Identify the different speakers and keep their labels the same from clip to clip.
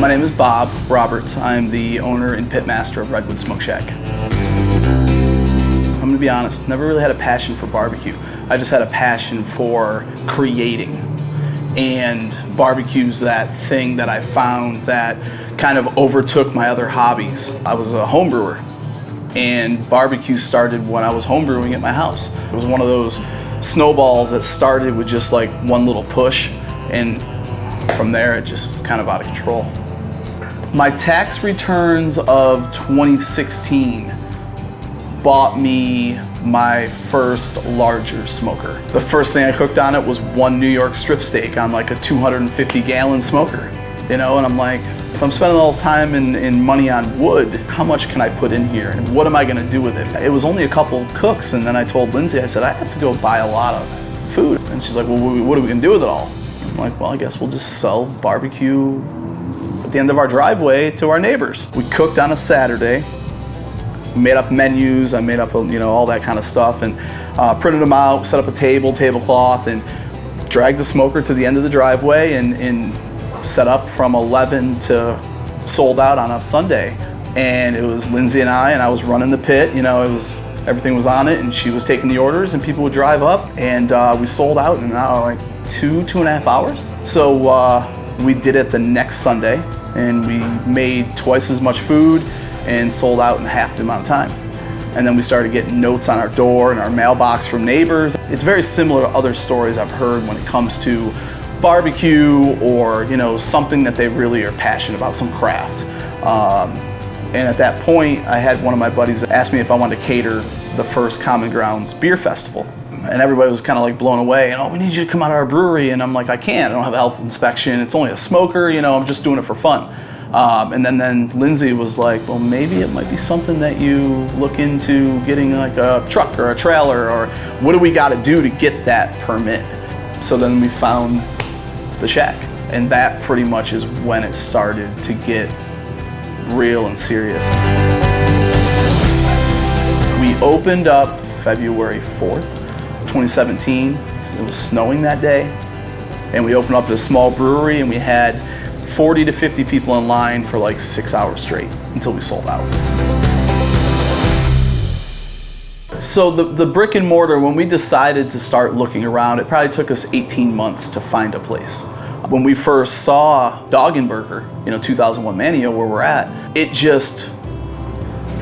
Speaker 1: My name is Bob Roberts. I'm the owner and pitmaster of Redwood Smoke Shack. I'm gonna be honest, never really had a passion for barbecue. I just had a passion for creating. And barbecue's that thing that I found that kind of overtook my other hobbies. I was a home brewer, and barbecue started when I was home brewing at my house. It was one of those snowballs that started with just like one little push, and from there it just kind of out of control. My tax returns of 2016 bought me my first larger smoker. The first thing I cooked on it was one New York strip steak on like a 250-gallon smoker, you know, and I'm like, if I'm spending all this time and money on wood, how much can I put in here and what am I gonna do with it? It was only a couple cooks, and then I told Lindsey, I said, I have to go buy a lot of food. And she's like, well, what are we gonna do with it all? I'm like, well, I guess we'll just sell barbecue at the end of our driveway to our neighbors. We cooked on a Saturday. We made up menus, I made up, you know, all that kind of stuff, and printed them out, set up a tablecloth, and dragged the smoker to the end of the driveway and set up from 11 to sold out on a Sunday. And it was Lindsey and I was running the pit, you know, everything was on it, and she was taking the orders, and people would drive up, and we sold out in like 2.5 hours. So we did it the next Sunday, and we made twice as much food and sold out in half the amount of time. And then we started getting notes on our door and our mailbox from neighbors. It's very similar to other stories I've heard when it comes to barbecue or, you know, something that they really are passionate about, some craft. And at that point, I had one of my buddies ask me if I wanted to cater the first Common Grounds beer festival. And everybody was kind of like blown away, and oh, we need you to come out of our brewery. And I'm like, I can't, I don't have a health inspection. It's only a smoker, you know, I'm just doing it for fun. And then Lindsey was like, well, maybe it might be something that you look into getting like a truck or a trailer, or what do we got to do to get that permit? So then we found the shack, and that pretty much is when it started to get real and serious. We opened up February 4th, 2017. It was snowing that day, and we opened up this small brewery, and we had 40 to 50 people in line for like 6 hours straight until we sold out. So the brick and mortar, when we decided to start looking around, it probably took us 18 months to find a place. When we first saw Dog and Burger, you know, 2001 Manio, where we're at, it just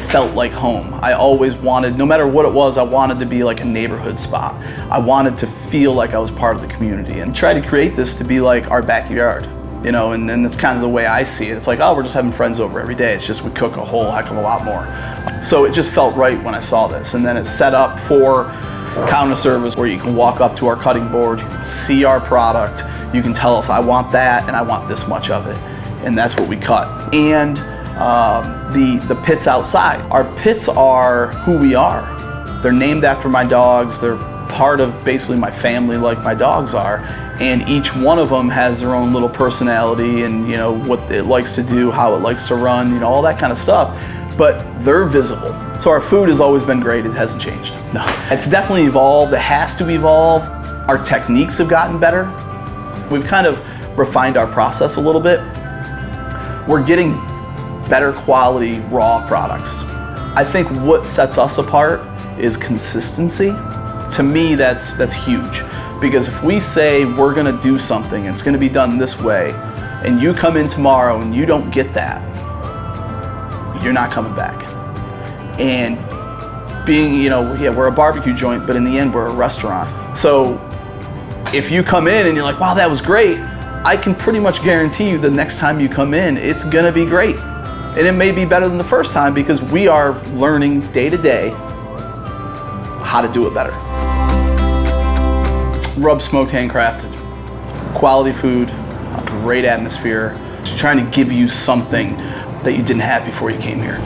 Speaker 1: felt like home. I always wanted, no matter what it was, I wanted to be like a neighborhood spot. I wanted to feel like I was part of the community, and try to create this to be like our backyard. You know, and that's kind of the way I see it. It's like, oh, we're just having friends over every day. It's just we cook a whole heck of a lot more. So it just felt right when I saw this. And then it's set up for counter service, where you can walk up to our cutting board, you can see our product, you can tell us, I want that and I want this much of it. And that's what we cut. And the pits outside. Our pits are who we are. They're named after my dogs. They're part of basically my family, like my dogs are. And each one of them has their own little personality, and you know what it likes to do, how it likes to run, you know, all that kind of stuff. But they're visible. So our food has always been great. It hasn't changed. No, it's definitely evolved. It has to evolve. Our techniques have gotten better. We've kind of refined our process a little bit. We're getting better quality raw products. I think what sets us apart is consistency. To me, that's huge. Because if we say we're gonna do something, it's gonna be done this way, and you come in tomorrow and you don't get that, you're not coming back. And being, you know, yeah, we're a barbecue joint, but in the end, we're a restaurant. So if you come in and you're like, wow, that was great, I can pretty much guarantee you the next time you come in, it's gonna be great. And it may be better than the first time, because we are learning day to day how to do it better. Rub smoked, handcrafted, quality food, a great atmosphere, trying to give you something that you didn't have before you came here.